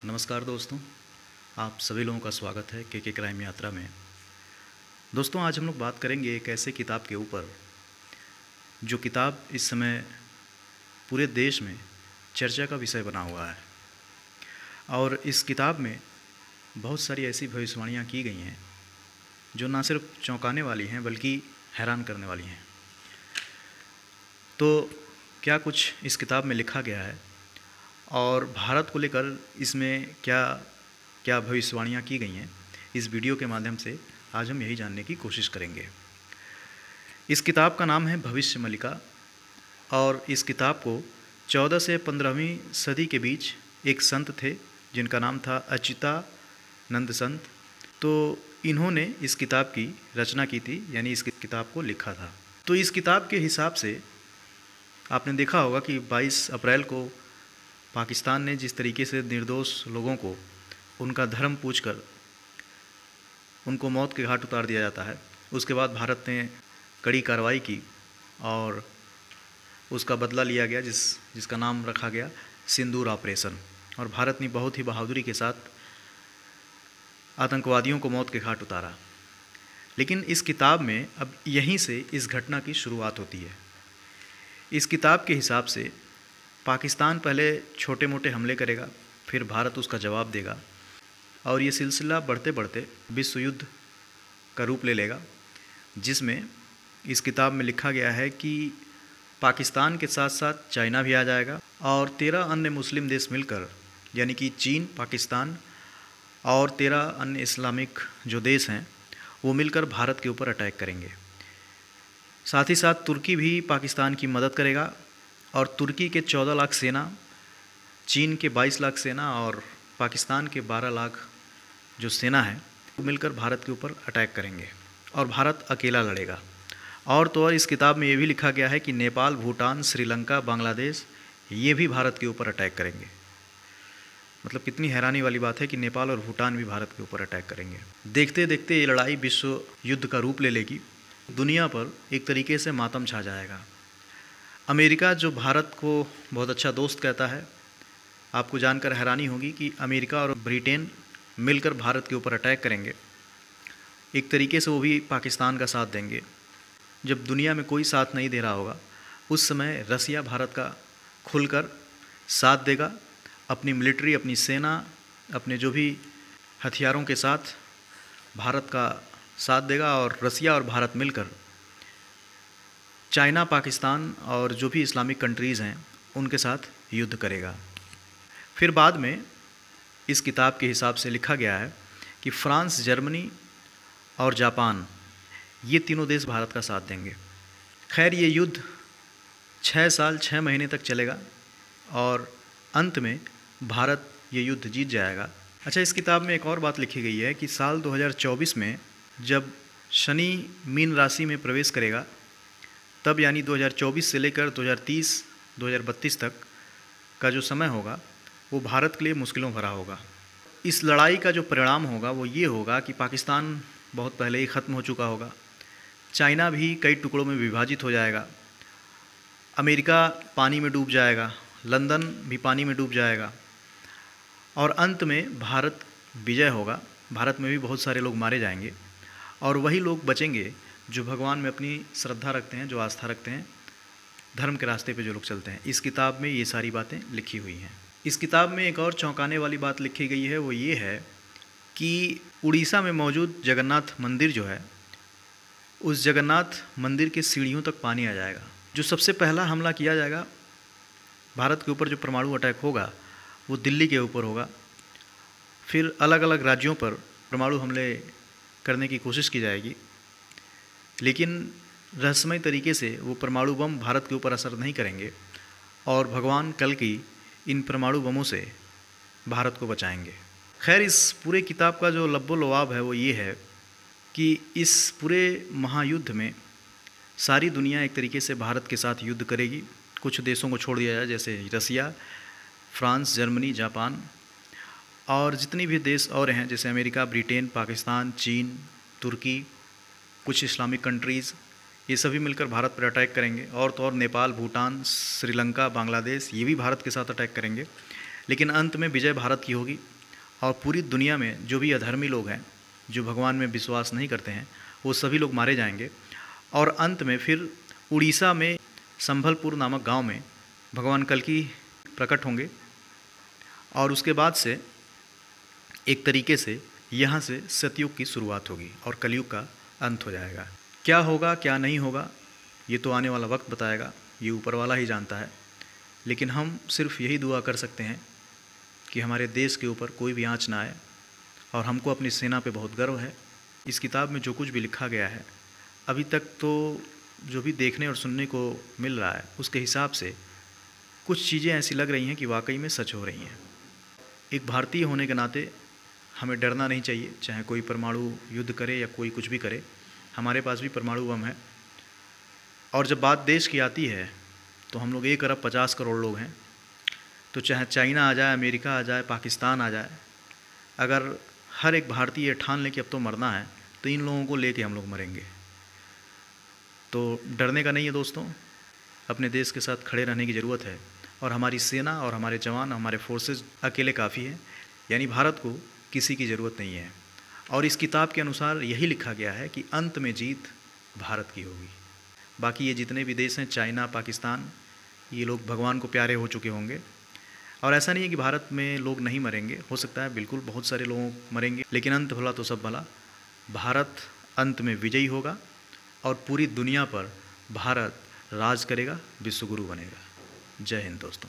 नमस्कार दोस्तों, आप सभी लोगों का स्वागत है के क्राइम यात्रा में। दोस्तों, आज हम लोग बात करेंगे एक ऐसे किताब के ऊपर जो किताब इस समय पूरे देश में चर्चा का विषय बना हुआ है। और इस किताब में बहुत सारी ऐसी भविष्यवाणियाँ की गई हैं जो ना सिर्फ चौंकाने वाली हैं बल्कि हैरान करने वाली हैं। तो क्या कुछ इस किताब में लिखा गया है और भारत को लेकर इसमें क्या क्या भविष्यवाणियाँ की गई हैं, इस वीडियो के माध्यम से आज हम यही जानने की कोशिश करेंगे। इस किताब का नाम है भविष्य मलिका और इस किताब को 14 से 15वीं सदी के बीच एक संत थे जिनका नाम था अच्युतानंद संत। तो इन्होंने इस किताब की रचना की थी, यानी इस किताब को लिखा था। तो इस किताब के हिसाब से आपने देखा होगा कि 22 अप्रैल को पाकिस्तान ने जिस तरीके से निर्दोष लोगों को उनका धर्म पूछकर उनको मौत के घाट उतार दिया जाता है, उसके बाद भारत ने कड़ी कार्रवाई की और उसका बदला लिया गया जिसका नाम रखा गया सिंदूर ऑपरेशन। और भारत ने बहुत ही बहादुरी के साथ आतंकवादियों को मौत के घाट उतारा। लेकिन इस किताब में अब यहीं से इस घटना की शुरुआत होती है। इस किताब के हिसाब से पाकिस्तान पहले छोटे मोटे हमले करेगा, फिर भारत उसका जवाब देगा और ये सिलसिला बढ़ते बढ़ते विश्व युद्ध का रूप ले लेगा, जिसमें इस किताब में लिखा गया है कि पाकिस्तान के साथ साथ चाइना भी आ जाएगा और 13 अन्य मुस्लिम देश मिलकर, यानी कि चीन, पाकिस्तान और 13 अन्य इस्लामिक जो देश हैं वो मिलकर भारत के ऊपर अटैक करेंगे। साथ ही साथ तुर्की भी पाकिस्तान की मदद करेगा और तुर्की के 14 लाख सेना, चीन के 22 लाख सेना और पाकिस्तान के 12 लाख जो सेना है वो मिलकर भारत के ऊपर अटैक करेंगे और भारत अकेला लड़ेगा। और तो और इस किताब में ये भी लिखा गया है कि नेपाल, भूटान, श्रीलंका, बांग्लादेश ये भी भारत के ऊपर अटैक करेंगे। मतलब कितनी हैरानी वाली बात है कि नेपाल और भूटान भी भारत के ऊपर अटैक करेंगे। देखते देखते ये लड़ाई विश्व युद्ध का रूप ले लेगी। दुनिया पर एक तरीके से मातम छा जाएगा। अमेरिका जो भारत को बहुत अच्छा दोस्त कहता है, आपको जानकर हैरानी होगी कि अमेरिका और ब्रिटेन मिलकर भारत के ऊपर अटैक करेंगे। एक तरीके से वो भी पाकिस्तान का साथ देंगे। जब दुनिया में कोई साथ नहीं दे रहा होगा उस समय रसिया भारत का खुलकर साथ देगा, अपनी मिलिट्री, अपनी सेना, अपने जो भी हथियारों के साथ भारत का साथ देगा और रसिया और भारत मिलकर चाइना, पाकिस्तान और जो भी इस्लामिक कंट्रीज़ हैं उनके साथ युद्ध करेगा। फिर बाद में इस किताब के हिसाब से लिखा गया है कि फ्रांस, जर्मनी और जापान ये तीनों देश भारत का साथ देंगे। खैर, ये युद्ध 6 साल 6 महीने तक चलेगा और अंत में भारत ये युद्ध जीत जाएगा। अच्छा, इस किताब में एक और बात लिखी गई है कि साल 2024 में जब शनि मीन राशि में प्रवेश करेगा, तब यानी 2024 से लेकर 2030, 2032 तक का जो समय होगा वो भारत के लिए मुश्किलों भरा होगा। इस लड़ाई का जो परिणाम होगा वो ये होगा कि पाकिस्तान बहुत पहले ही ख़त्म हो चुका होगा, चाइना भी कई टुकड़ों में विभाजित हो जाएगा, अमेरिका पानी में डूब जाएगा, लंदन भी पानी में डूब जाएगा और अंत में भारत विजय होगा। भारत में भी बहुत सारे लोग मारे जाएंगे और वही लोग बचेंगे जो भगवान में अपनी श्रद्धा रखते हैं, जो आस्था रखते हैं, धर्म के रास्ते पे जो लोग चलते हैं। इस किताब में ये सारी बातें लिखी हुई हैं। इस किताब में एक और चौंकाने वाली बात लिखी गई है, वो ये है कि उड़ीसा में मौजूद जगन्नाथ मंदिर जो है, उस जगन्नाथ मंदिर के सीढ़ियों तक पानी आ जाएगा। जो सबसे पहला हमला किया जाएगा भारत के ऊपर, जो परमाणु अटैक होगा, वो दिल्ली के ऊपर होगा। फिर अलग अलग राज्यों पर परमाणु हमले करने की कोशिश की जाएगी, लेकिन रहस्यमय तरीके से वो परमाणु बम भारत के ऊपर असर नहीं करेंगे और भगवान कल्कि इन परमाणु बमों से भारत को बचाएंगे। खैर, इस पूरे किताब का जो लब्बो लुआब है वो ये है कि इस पूरे महायुद्ध में सारी दुनिया एक तरीके से भारत के साथ युद्ध करेगी। कुछ देशों को छोड़ दिया जाए, जैसे रसिया, फ्रांस, जर्मनी, जापान और जितनी भी देश और हैं जैसे अमेरिका, ब्रिटेन, पाकिस्तान, चीन, तुर्की, कुछ इस्लामिक कंट्रीज़, ये सभी मिलकर भारत पर अटैक करेंगे। और तो और नेपाल, भूटान, श्रीलंका, बांग्लादेश ये भी भारत के साथ अटैक करेंगे। लेकिन अंत में विजय भारत की होगी और पूरी दुनिया में जो भी अधर्मी लोग हैं, जो भगवान में विश्वास नहीं करते हैं, वो सभी लोग मारे जाएंगे। और अंत में फिर उड़ीसा में संभलपुर नामक गांव में भगवान कल्कि प्रकट होंगे और उसके बाद से एक तरीके से यहाँ से सतयुग की शुरुआत होगी और कलयुग का अंत हो जाएगा। क्या होगा क्या नहीं होगा ये तो आने वाला वक्त बताएगा, ये ऊपर वाला ही जानता है। लेकिन हम सिर्फ यही दुआ कर सकते हैं कि हमारे देश के ऊपर कोई भी आँच ना आए, और हमको अपनी सेना पे बहुत गर्व है। इस किताब में जो कुछ भी लिखा गया है अभी तक, तो जो भी देखने और सुनने को मिल रहा है उसके हिसाब से कुछ चीज़ें ऐसी लग रही हैं कि वाकई में सच हो रही हैं। एक भारतीय होने के नाते हमें डरना नहीं चाहिए, चाहे कोई परमाणु युद्ध करे या कोई कुछ भी करे। हमारे पास भी परमाणु बम है। और जब बात देश की आती है तो हम लोग 1 अरब 50 करोड़ लोग हैं। तो चाहे चाइना आ जाए, अमेरिका आ जाए, पाकिस्तान आ जाए, अगर हर एक भारतीय ठान ले कि अब तो मरना है, तो इन लोगों को लेके हम लोग मरेंगे। तो डरने का नहीं है दोस्तों, अपने देश के साथ खड़े रहने की ज़रूरत है। और हमारी सेना और हमारे जवान, हमारे फोर्सेस अकेले काफ़ी हैं, यानी भारत को किसी की ज़रूरत नहीं है। और इस किताब के अनुसार यही लिखा गया है कि अंत में जीत भारत की होगी। बाकी ये जितने भी देश हैं, चाइना, पाकिस्तान, ये लोग भगवान को प्यारे हो चुके होंगे। और ऐसा नहीं है कि भारत में लोग नहीं मरेंगे, हो सकता है बिल्कुल बहुत सारे लोग मरेंगे, लेकिन अंत भला तो सब भला। भारत अंत में विजयी होगा और पूरी दुनिया पर भारत राज करेगा, विश्वगुरु बनेगा। जय हिंद दोस्तों।